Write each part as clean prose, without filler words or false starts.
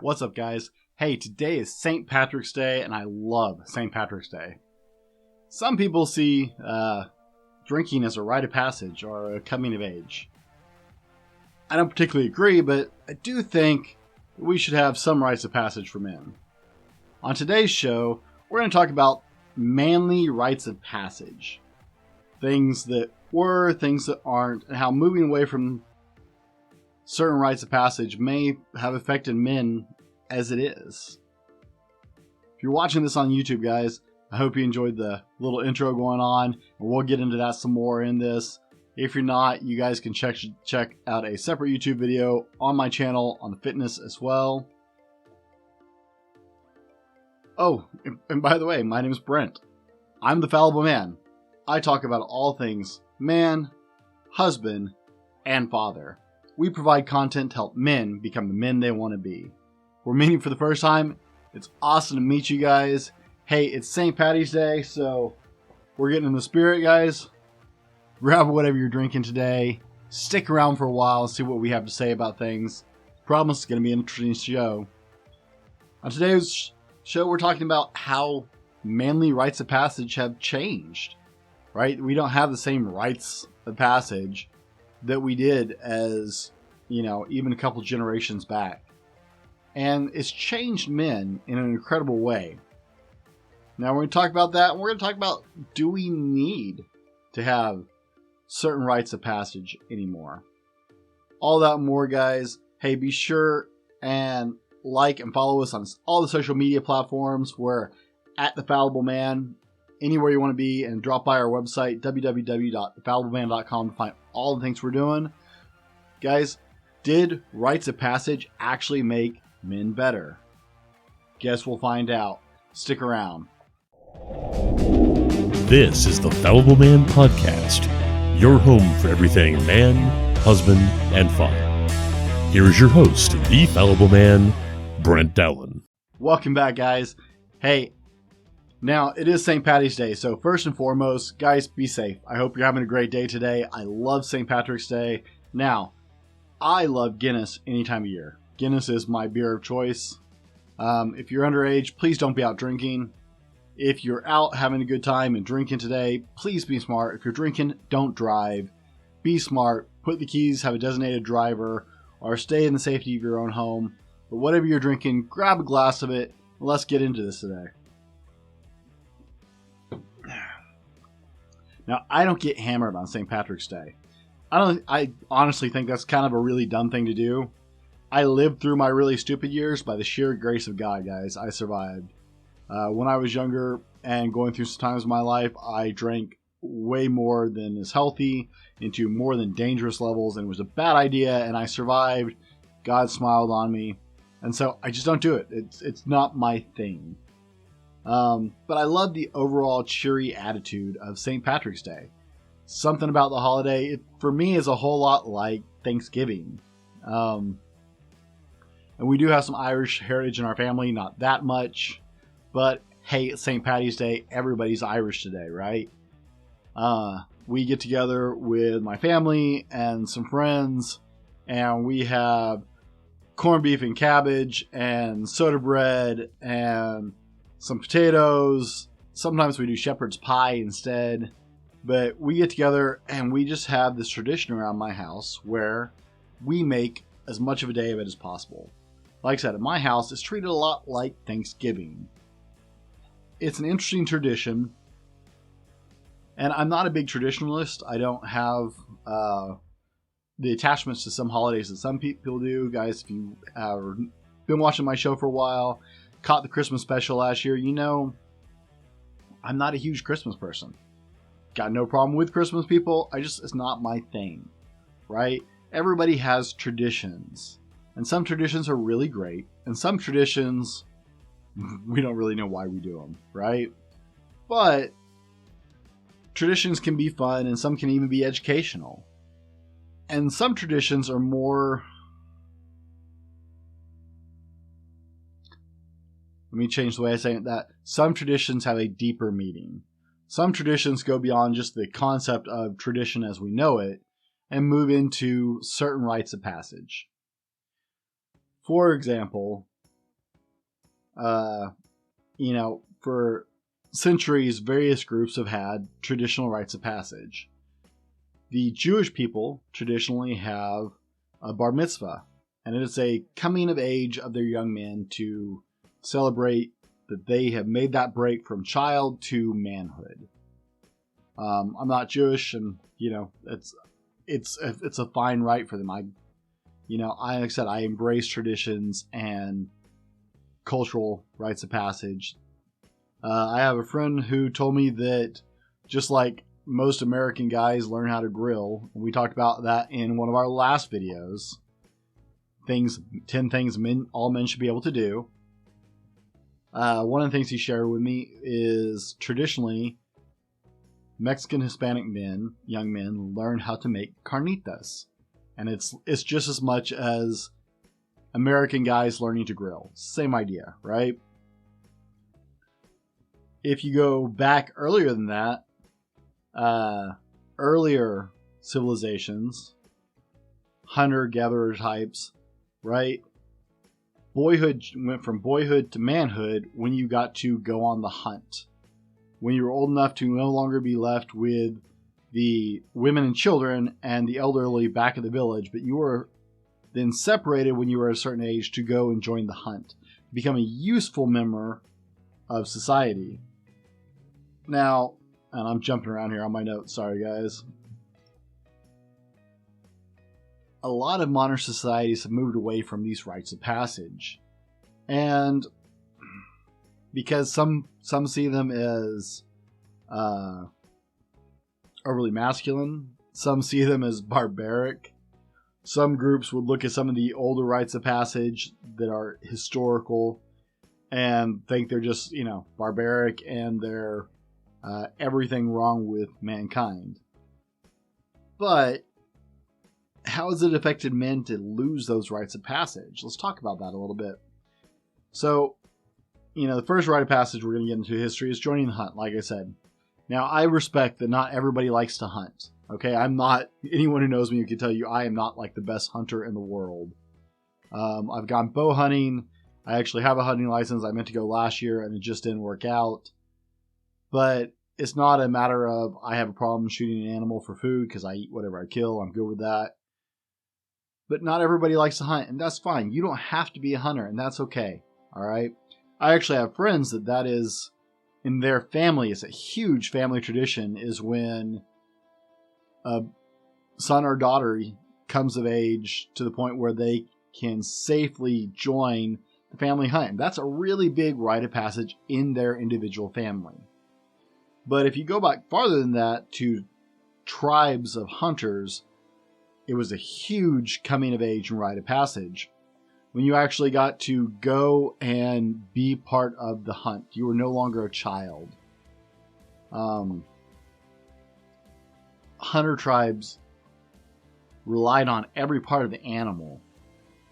What's up, guys? Hey, today is St. Patrick's Day, and I love St. Patrick's Day. Some people see drinking as a rite of passage or a coming of age. I don't particularly agree, but I do think we should have some rites of passage for men. On today's show, we're going to talk about manly rites of passage. Things that were, things that aren't, and how moving away from certain rites of passage may have affected men as it is. If you're watching this on YouTube, guys, I hope you enjoyed the little intro going on, and we'll get into that some more in this. If you're not, you guys can check out a separate YouTube video on my channel on the fitness as well. Oh, and by the way, my name is Brent. I'm the Fallible Man. I talk about all things man, husband, and father. We provide content to help men become the men they want to be. We're meeting for the first time. It's awesome to meet you guys. Hey, it's St. Patty's Day, so we're getting in the spirit, guys. Grab whatever you're drinking today. Stick around for a while and see what we have to say about things. Promise it's going to be an interesting show. On today's show, we're talking about how manly rites of passage have changed. Right? We don't have the same rites of passage that we did as, even a couple generations back. And it's changed men in an incredible way. Now we're going to talk about that, and we're going to talk about, do we need to have certain rites of passage anymore? All that and more, guys. Hey, be sure and like and follow us on all the social media platforms. We're at The Fallible Man, anywhere you want to be, and drop by our website, www.thefallibleman.com, to find all the things we're doing. Guys, did rites of passage actually make men better? Guess we'll find out. Stick around. This is the Fallible Man Podcast, your home for everything man, husband, and father. Here is your host, the Fallible Man, Brent Dowling. Welcome back, guys. Hey, now it is St. Patty's Day, so first and foremost, guys, be safe. I hope you're having a great day today. I love St. Patrick's Day. Now, I love Guinness any time of year. Guinness is my beer of choice. If you're underage, please don't be out drinking. If you're out having a good time and drinking today, please be smart. If you're drinking, don't drive. Be smart. Put the keys, have a designated driver, or stay in the safety of your own home. But whatever you're drinking, grab a glass of it, and let's get into this today. Now, I don't get hammered on St. Patrick's Day. I honestly think that's kind of a really dumb thing to do. I lived through my really stupid years by the sheer grace of God, guys. I survived. When I was younger and going through some times in my life, I drank way more than is healthy into more than dangerous levels, and it was a bad idea, and I survived. God smiled on me, and so I just don't do it. It's not my thing. But I love the overall cheery attitude of St. Patrick's Day. Something about the holiday, for me, is a whole lot like Thanksgiving. And we do have some Irish heritage in our family, not that much. But hey, it's St. Patty's Day. Everybody's Irish today, right? We get together with my family and some friends, and we have corned beef and cabbage and soda bread and some potatoes. Sometimes we do shepherd's pie instead. But we get together and we just have this tradition around my house where we make as much of a day of it as possible. Like I said, at my house, it's treated a lot like Thanksgiving. It's an interesting tradition. And I'm not a big traditionalist. I don't have the attachments to some holidays that some people do. Guys, if you have been watching my show for a while, caught the Christmas special last year, I'm not a huge Christmas person. Got no problem with Christmas, people. It's not my thing, right? Everybody has traditions, and some traditions are really great, and some traditions, we don't really know why we do them, right? But traditions can be fun, and some can even be educational. And some traditions are more... Let me change the way I say that. Some traditions have a deeper meaning. Some traditions go beyond just the concept of tradition as we know it and move into certain rites of passage. For example, For centuries, various groups have had traditional rites of passage. The Jewish people traditionally have a bar mitzvah, and it is a coming of age of their young men to celebrate that they have made that break from child to manhood. I'm not Jewish, and it's a fine rite for them. Like I said, I embrace traditions and cultural rites of passage. I have a friend who told me that just like most American guys learn how to grill, and we talked about that in one of our last videos, 10 things all men should be able to do. One of the things he shared with me is traditionally Mexican Hispanic young men, learn how to make carnitas. And it's just as much as American guys learning to grill. Same idea, right? If you go back earlier than that, earlier civilizations, hunter-gatherer types, right? Boyhood went from boyhood to manhood when you got to go on the hunt. When you were old enough to no longer be left with the women and children and the elderly back at the village, but you were then separated when you were at a certain age to go and join the hunt, become a useful member of society. Now, and I'm jumping around here on my notes, sorry guys. A lot of modern societies have moved away from these rites of passage. And because some see them as overly masculine, some see them as barbaric. Some groups would look at some of the older rites of passage that are historical and think they're just, barbaric and they're everything wrong with mankind. But how has it affected men to lose those rites of passage? Let's talk about that a little bit. So, the first rite of passage we're going to get into history is joining the hunt, like I said. Now, I respect that not everybody likes to hunt. Okay, I'm not, anyone who knows me can tell you I am not like the best hunter in the world. I've gone bow hunting. I actually have a hunting license. I meant to go last year and it just didn't work out. But it's not a matter of I have a problem shooting an animal for food because I eat whatever I kill. I'm good with that. But not everybody likes to hunt, and that's fine. You don't have to be a hunter, and that's okay. All right? I actually have friends that is, in their family, it's a huge family tradition, is when a son or daughter comes of age to the point where they can safely join the family hunt. And that's a really big rite of passage in their individual family. But if you go back farther than that to tribes of hunters, it was a huge coming of age and rite of passage. When you actually got to go and be part of the hunt, you were no longer a child. Hunter tribes relied on every part of the animal,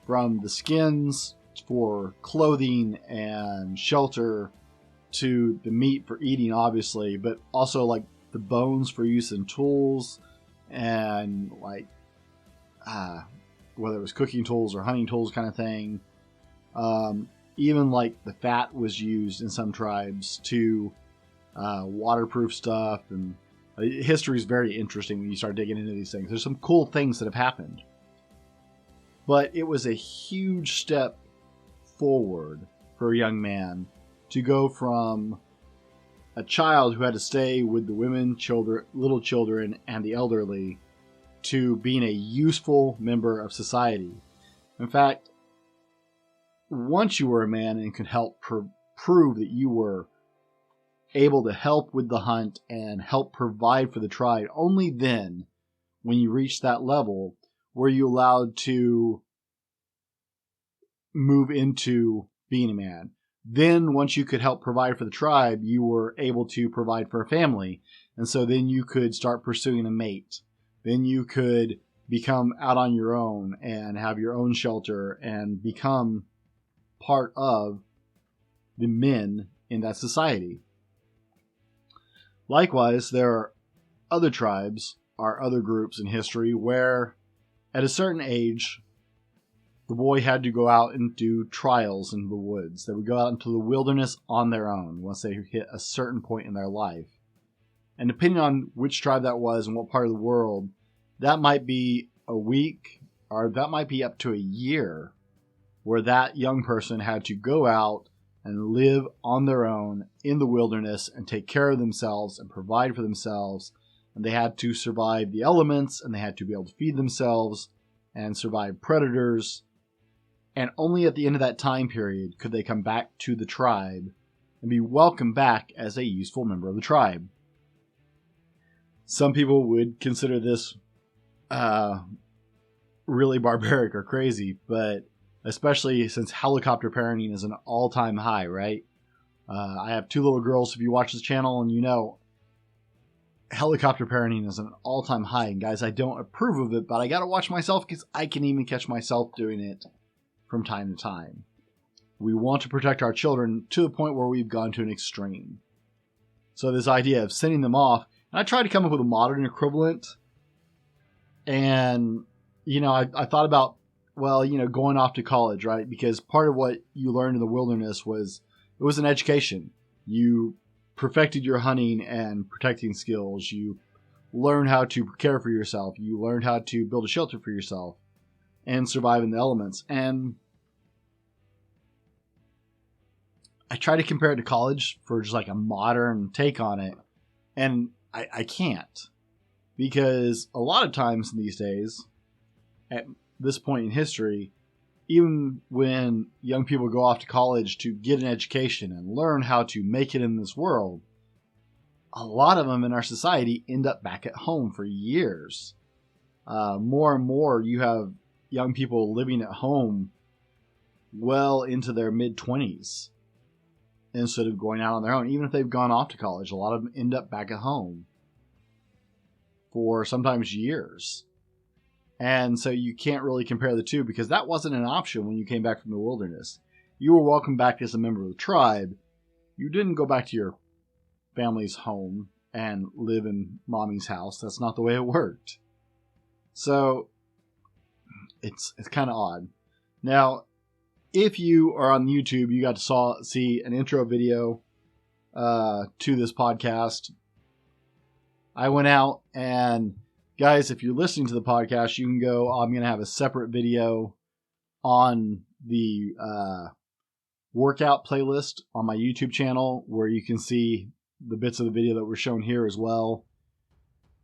from the skins for clothing and shelter to the meat for eating, obviously, but also like the bones for use in tools and like whether it was cooking tools or hunting tools kind of thing. Even like the fat was used in some tribes to waterproof stuff, and history is very interesting when you start digging into these things. There's some cool things that have happened. But it was a huge step forward for a young man to go from a child who had to stay with the women, children, little children, and the elderly to being a useful member of society. In fact, once you were a man and could help prove that you were able to help with the hunt and help provide for the tribe, only then, when you reached that level, were you allowed to move into being a man. Then once you could help provide for the tribe, you were able to provide for a family. And so then you could start pursuing a mate. Then you could become out on your own and have your own shelter and become part of the men in that society. Likewise, there are other tribes or other groups in history where at a certain age, the boy had to go out and do trials in the woods. They would go out into the wilderness on their own once they hit a certain point in their life. And depending on which tribe that was and what part of the world, that might be a week or that might be up to a year where that young person had to go out and live on their own in the wilderness and take care of themselves and provide for themselves. And they had to survive the elements, and they had to be able to feed themselves and survive predators. And only at the end of that time period could they come back to the tribe and be welcomed back as a useful member of the tribe. Some people would consider this really barbaric or crazy, but especially since helicopter parenting is an all-time high, right? I have 2 little girls. If you watch this channel, and you know, helicopter parenting is an all-time high. And guys, I don't approve of it, but I gotta watch myself because I can even catch myself doing it from time to time. We want to protect our children to the point where we've gone to an extreme. So this idea of sending them off, and I tried to come up with a modern equivalent. And, you know, I thought about, well, you know, going off to college, right? Because part of what you learned in the wilderness was, it was an education. You perfected your hunting and protecting skills. You learned how to care for yourself. You learned how to build a shelter for yourself and survive in the elements. And I try to compare it to college for just like a modern take on it. And I can't. Because a lot of times these days, at this point in history, even when young people go off to college to get an education and learn how to make it in this world, a lot of them in our society end up back at home for years. More and more, you have young people living at home well into their mid-20s instead of going out on their own. Even if they've gone off to college, a lot of them end up back at home for sometimes years. And so you can't really compare the two, because that wasn't an option when you came back from the wilderness. You were welcomed back as a member of the tribe. You didn't go back to your family's home and live in mommy's house. That's not the way it worked. So it's kind of odd. Now, if you are on YouTube, you got to see an intro video to this podcast. I went out and, guys, if you're listening to the podcast, you can go, I'm going to have a separate video on the workout playlist on my YouTube channel where you can see the bits of the video that were shown here as well.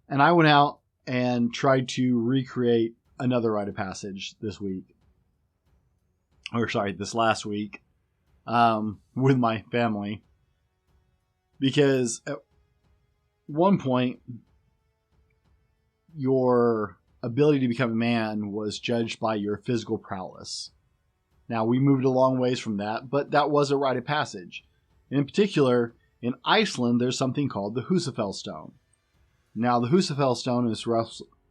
And I went out and tried to recreate another Rite of Passage this last week with my family. Because at one point, your ability to become a man was judged by your physical prowess. Now, we moved a long ways from that, but that was a rite of passage. In particular, in Iceland, there's something called the Husafell Stone. Now, the Husafell Stone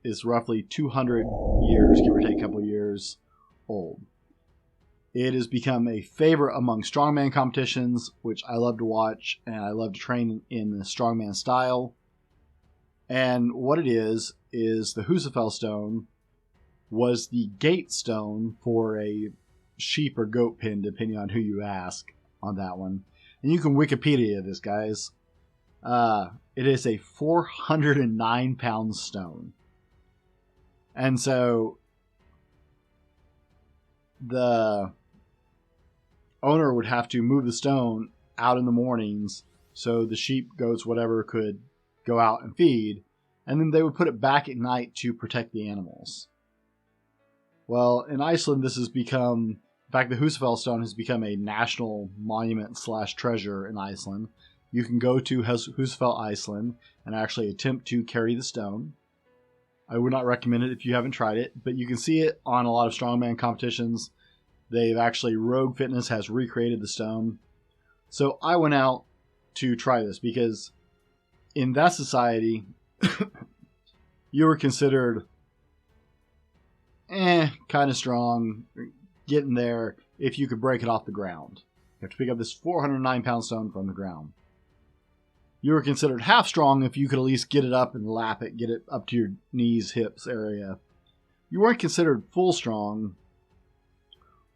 is roughly 200 years, give or take a couple of years, old. It has become a favorite among strongman competitions, which I love to watch, and I love to train in the strongman style. And what it is the Husafell Stone was the gate stone for a sheep or goat pen, depending on who you ask on that one. And you can Wikipedia this, guys. It is a 409-pound stone. And so the owner would have to move the stone out in the mornings so the sheep, goats, whatever could go out and feed, and then they would put it back at night to protect the animals. Well, in Iceland, this has become, in fact, the Husafell Stone has become a national monument / treasure in Iceland. You can go to Husafell, Iceland, and actually attempt to carry the stone. I would not recommend it if you haven't tried it, but you can see it on a lot of strongman competitions. Rogue Fitness has recreated the stone. So I went out to try this because in that society, you were considered kind of strong, getting there if you could break it off the ground. You have to pick up this 409-pound stone from the ground. You were considered half strong if you could at least get it up and lap it, get it up to your knees, hips area. You weren't considered full strong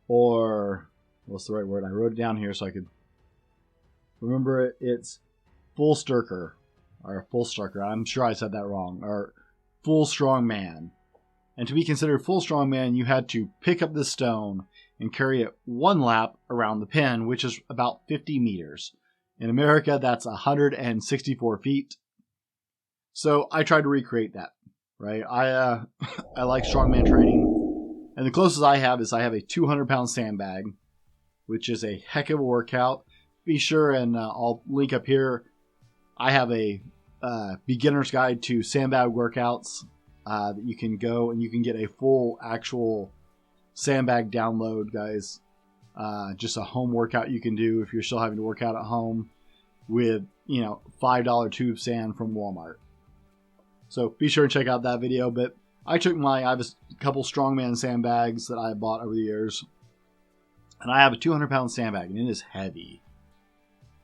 or what's the right word? I wrote it down here so I could remember it. It's full sturker, or full sturker. I'm sure I said that wrong. Or full strong man. And to be considered full strong man, you had to pick up the stone and carry it one lap around the pen, which is about 50 meters. In America, that's 164 feet. So I tried to recreate that, right? I like strongman training. And the closest I have is I have a 200-pound sandbag, which is a heck of a workout. Be sure and I'll link up here. I have a beginner's guide to sandbag workouts that you can go and you can get a full actual sandbag download, guys. Just a home workout you can do if you're still having to work out at home with, $5 tube sand from Walmart. So be sure and check out that video. But I have a couple strongman sandbags that I bought over the years. And I have a 200-pound sandbag, and it is heavy.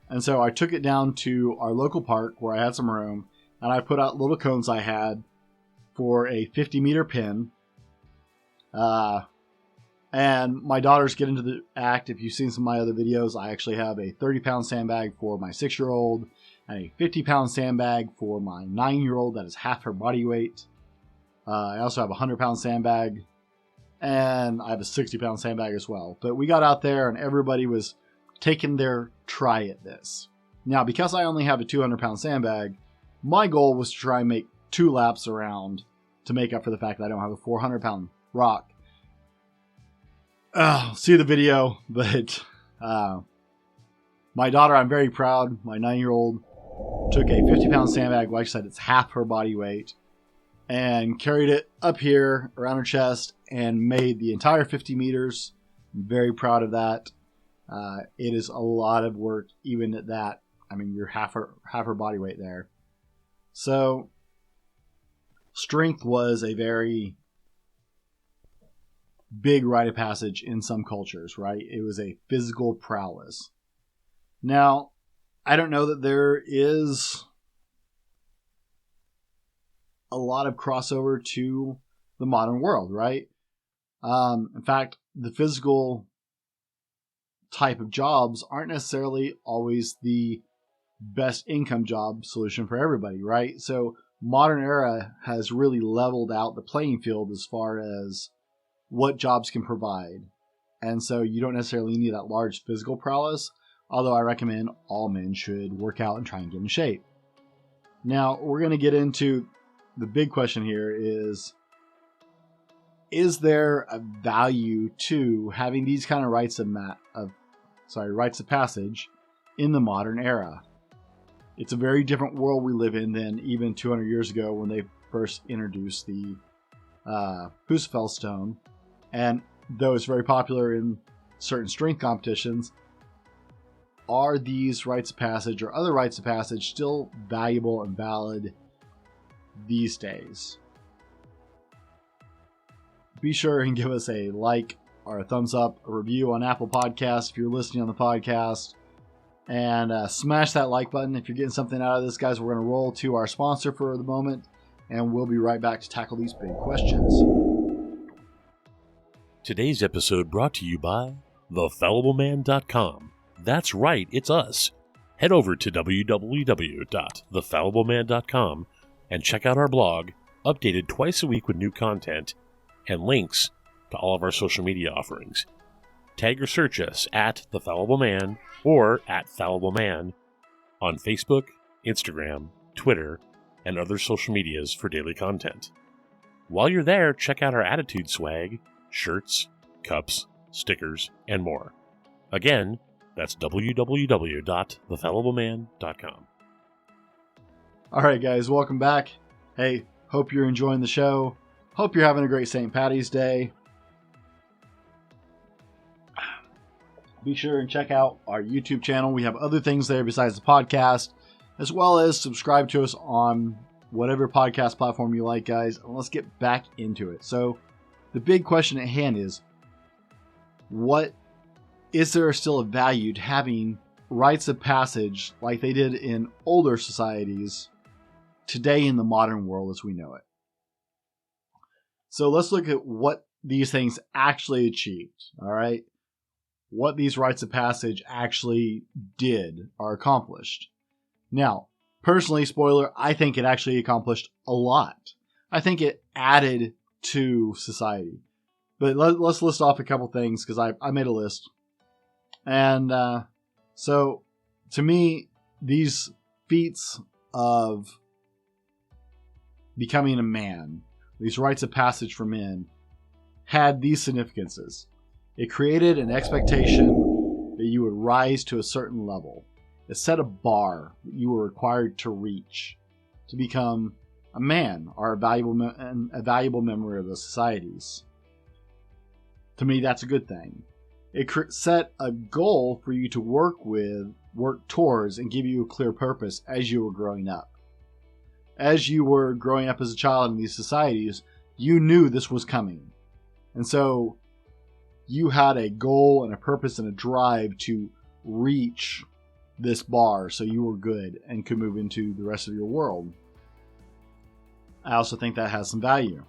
And so I took it down to our local park where I had some room, and I put out little cones I had for a 50-meter pin. And my daughters get into the act. If you've seen some of my other videos, I actually have a 30-pound sandbag for my 6-year-old and a 50-pound sandbag for my 9-year-old that is half her body weight. I also have a 100-pound sandbag, and I have a 60-pound sandbag as well. But we got out there, and everybody was taking their try at this. Now, because I only have a 200-pound sandbag, my goal was to try and make 2 laps around to make up for the fact that I don't have a 400-pound rock. See the video, but my daughter, I'm very proud, my 9-year-old, took a 50-pound sandbag, like I said, it's half her body weight, and carried it up here around her chest and made the entire 50 meters. I'm very proud of that. It is a lot of work, even at that. I mean, you're half her body weight there. So, strength was a very big rite of passage in some cultures, right? It was a physical prowess. Now, I don't know that there is a lot of crossover to the modern world, right? In fact, the physical type of jobs aren't necessarily always the best income job solution for everybody, right? So modern era has really leveled out the playing field as far as what jobs can provide. And so you don't necessarily need that large physical prowess, although I recommend all men should work out and try and get in shape. Now, we're going to get into the big question here is there a value to having these kind of rites of passage in the modern era? It's a very different world we live in than even 200 years ago when they first introduced the Husfeld stone. And though it's very popular in certain strength competitions, are these rites of passage or other rites of passage still valuable and valid these days? Be sure and give us a like or a thumbs up, a review on Apple Podcasts if you're listening on the podcast. And smash that like button if you're getting something out of this, guys. We're going to roll to our sponsor for the moment, and we'll be right back to tackle these big questions. Today's episode brought to you by thefallibleman.com. That's right, it's us. Head over to www.thefallibleman.com and check out our blog, updated twice a week with new content and links to all of our social media offerings. Tag or search us at The Fallible Man or at Fallible Man on Facebook, Instagram, Twitter, and other social medias for daily content. While you're there, check out our attitude swag, shirts, cups, stickers, and more. Again, that's www.thefallibleman.com. All right, guys, welcome back. Hey, hope you're enjoying the show. Hope you're having a great St. Patty's Day. Be sure and check out our YouTube channel. We have other things there besides the podcast, as well as subscribe to us on whatever podcast platform you like, guys. And let's get back into it. So the big question at hand is, what is there still a value to having rites of passage like they did in older societies today in the modern world as we know it? So let's look at what these things actually achieved, all right? What these rites of passage actually did or accomplished. Now, personally, spoiler, I think it actually accomplished a lot. I think it added to society. But let's list off a couple things, because I made a list. And so, to me, these feats of becoming a man, these rites of passage for men, had these significances. It created an expectation that you would rise to a certain level. It set a bar that you were required to reach to become a man or a valuable member of the societies. To me, that's a good thing. It set a goal for you to work towards, and give you a clear purpose as you were growing up. As you were growing up as a child in these societies, you knew this was coming. And so you had a goal and a purpose and a drive to reach this bar so you were good and could move into the rest of your world. I also think that has some value.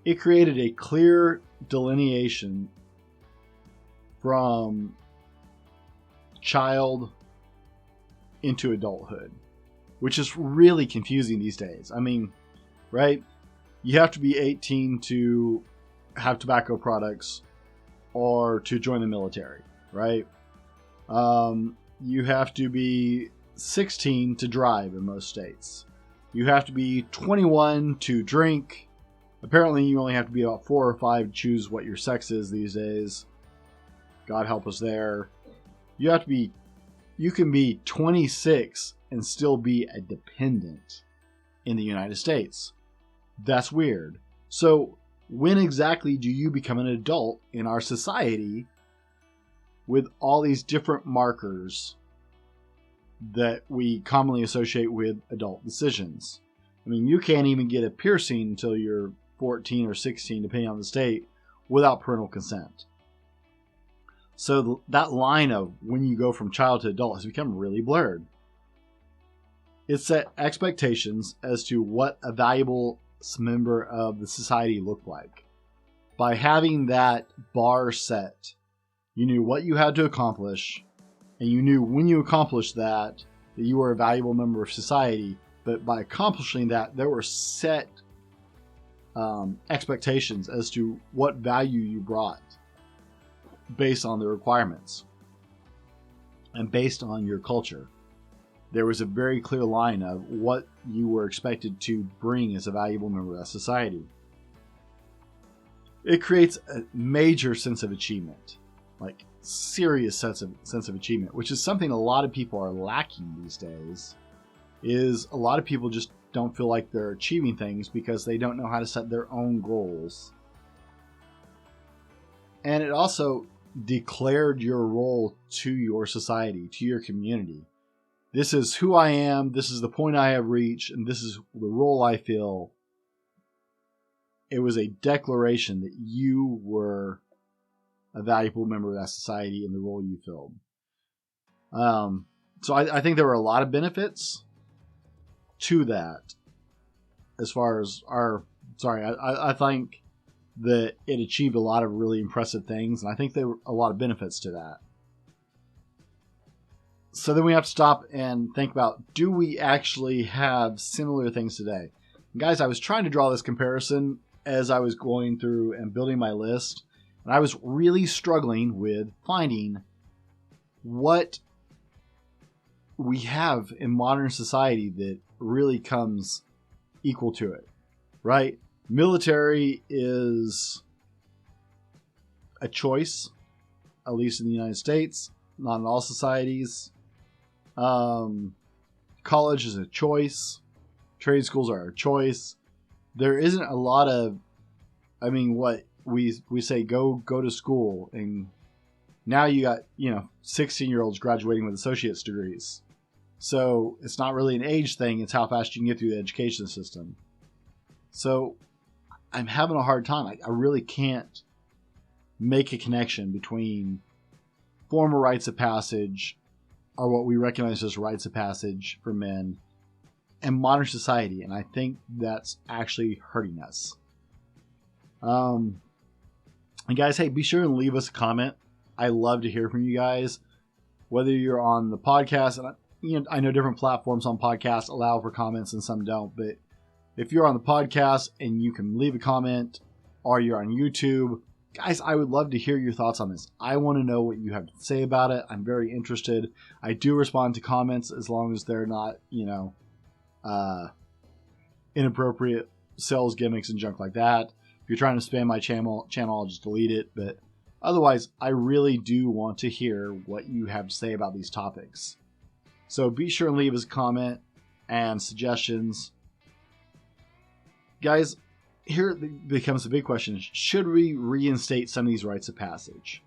It created a clear delineation from child into adulthood, which is really confusing these days. I mean, right? You have to be 18 to have tobacco products or to join the military, right? You have to be 16 to drive in most states. You have to be 21 to drink. Apparently, you only have to be about 4 or 5 to choose what your sex is these days. God help us there. You can be 26 and still be a dependent in the United States. That's weird. So, when exactly do you become an adult in our society with all these different markers that we commonly associate with adult decisions? I mean, you can't even get a piercing until you're 14 or 16, depending on the state, without parental consent. So that line of when you go from child to adult has become really blurred. It set expectations as to what a valuable member of the society looked like. By having that bar set, you knew what you had to accomplish, and you knew when you accomplished that you were a valuable member of society. But by accomplishing that, there were set expectations as to what value you brought based on the requirements and based on your culture. There was a very clear line of what you were expected to bring as a valuable member of society. It creates a major sense of achievement, like serious sense of achievement, which is something a lot of people are lacking these days. Is a lot of people just don't feel like they're achieving things because they don't know how to set their own goals. And it also declared your role to your society, to your community. This is who I am, this is the point I have reached, and this is the role I fill. It was a declaration that you were a valuable member of that society in the role you filled. So I think there were a lot of benefits to that. As far as I think that it achieved a lot of really impressive things, and I think there were a lot of benefits to that. So then we have to stop and think about, do we actually have similar things today? And guys, I was trying to draw this comparison as I was going through and building my list, and I was really struggling with finding what we have in modern society that really comes equal to it, right? Military is a choice, at least in the United States, not in all societies. College is a choice. Trade schools are a choice. There isn't a lot of, what we say, go to school, and now you got 16-year-olds graduating with associate's degrees. So it's not really an age thing, it's how fast you can get through the education system. So I'm having a hard time. I really can't make a connection between former rites of passage, or what we recognize as rites of passage for men, and modern society, and I think that's actually hurting us. And guys, hey, be sure and leave us a comment. I love to hear from you guys, whether you're on the podcast. And I know different platforms on podcasts allow for comments and some don't, but if you're on the podcast and you can leave a comment, or you're on YouTube, guys, I would love to hear your thoughts on this. I want to know what you have to say about it. I'm very interested. I do respond to comments as long as they're not, inappropriate sales gimmicks and junk like that. If you're trying to spam my channel, I'll just delete it. But otherwise, I really do want to hear what you have to say about these topics. So be sure and leave us a comment and suggestions. Guys, here becomes the big question. Should we reinstate some of these rites of passage?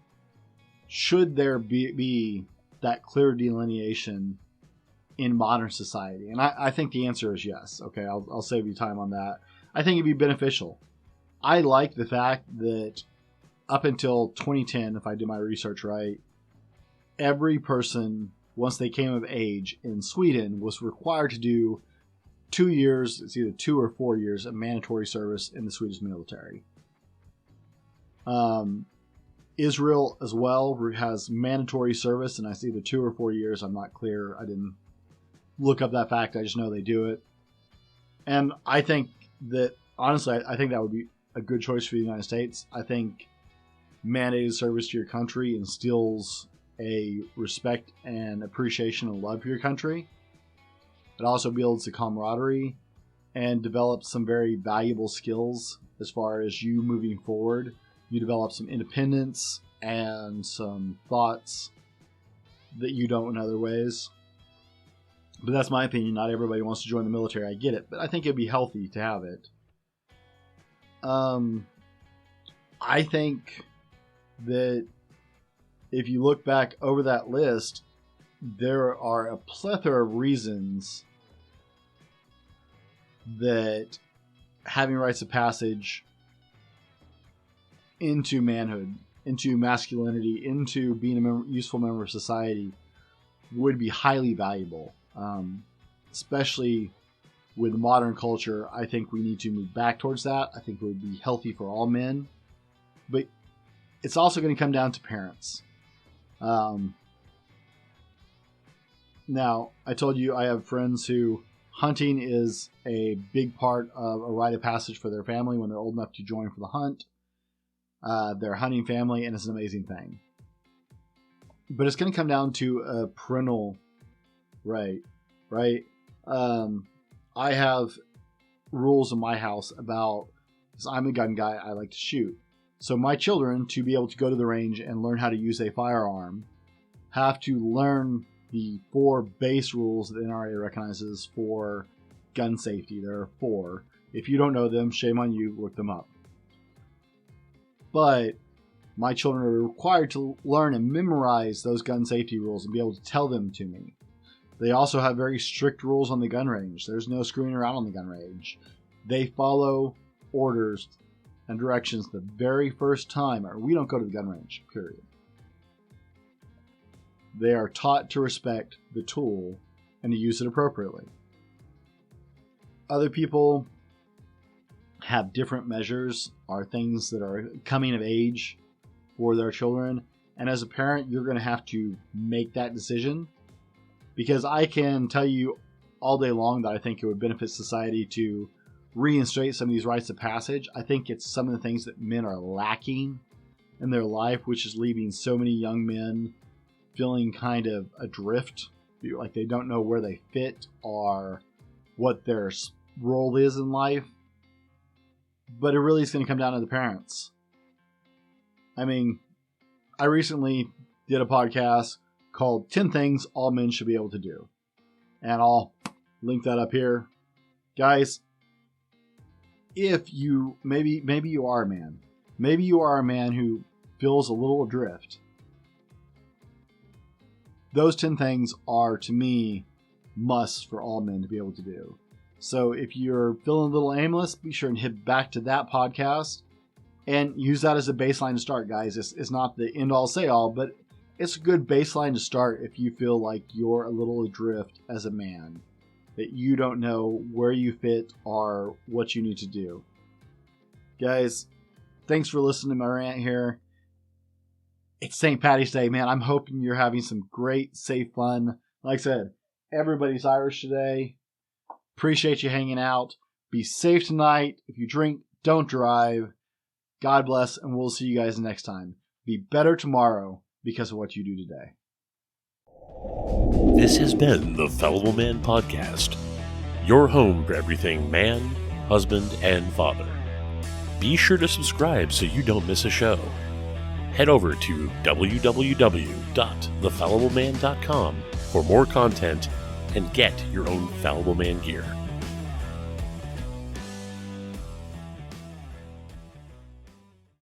Should there be that clear delineation in modern society? And I think the answer is yes. Okay, I'll save you time on that. I think it'd be beneficial. I like the fact that up until 2010, if I did my research right, every person, once they came of age in Sweden, was required to do 2 years, it's either 2 or 4 years of mandatory service in the Swedish military. Israel as well has mandatory service, and I see either 2 or 4 years. I'm not clear. I didn't look up that fact. I just know they do it. And I think that, honestly, I think that would be a good choice for the United States. I think mandated service to your country instills a respect and appreciation and love for your country. It also builds a camaraderie and develops some very valuable skills as far as you moving forward. You develop some independence and some thoughts that you don't in other ways. But that's my opinion. Not everybody wants to join the military. I get it. But I think it'd be healthy to have it. I think that if you look back over that list, there are a plethora of reasons that having rites of passage into manhood, into masculinity, into being a useful member of society would be highly valuable. Especially with modern culture, I think we need to move back towards that. I think it would be healthy for all men. But it's also going to come down to parents. Now, I told you I have friends who hunting is a big part of a rite of passage for their family when they're old enough to join for the hunt. They're a hunting family, and it's an amazing thing. But it's going to come down to a parental right? I have rules in my house about, because I'm a gun guy, I like to shoot. So my children, to be able to go to the range and learn how to use a firearm, have to learn the 4 base rules that the NRA recognizes for gun safety. There are 4. If you don't know them, shame on you, look them up. But my children are required to learn and memorize those gun safety rules and be able to tell them to me. They also have very strict rules on the gun range. There's no screwing around on the gun range. They follow orders and directions the very first time, or we don't go to the gun range, period. They are taught to respect the tool and to use it appropriately. Other people have different measures, are things that are coming of age for their children. And as a parent, you're going to have to make that decision. Because I can tell you all day long that I think it would benefit society to reinstate some of these rites of passage. I think it's some of the things that men are lacking in their life, which is leaving so many young men feeling kind of adrift, like they don't know where they fit or what their role is in life. But it really is going to come down to the parents. I mean, I recently did a podcast called 10 Things All Men Should Be Able to Do. And I'll link that up here. Guys, if you, maybe you are a man. Maybe you are a man who feels a little adrift. Those 10 things are, to me, musts for all men to be able to do. So if you're feeling a little aimless, be sure and hit back to that podcast and use that as a baseline to start, guys. It's not the end-all, say-all, but it's a good baseline to start if you feel like you're a little adrift as a man, that you don't know where you fit or what you need to do. Guys, thanks for listening to my rant here. It's St. Paddy's Day, man. I'm hoping you're having some great, safe fun. Like I said, everybody's Irish today. Appreciate you hanging out. Be safe tonight. If you drink, don't drive. God bless, and we'll see you guys next time. Be better tomorrow because of what you do today. This has been the Fallible Man Podcast, your home for everything man, husband, and father. Be sure to subscribe so you don't miss a show. Head over to www.thefallibleman.com for more content and get your own Fallible Man gear.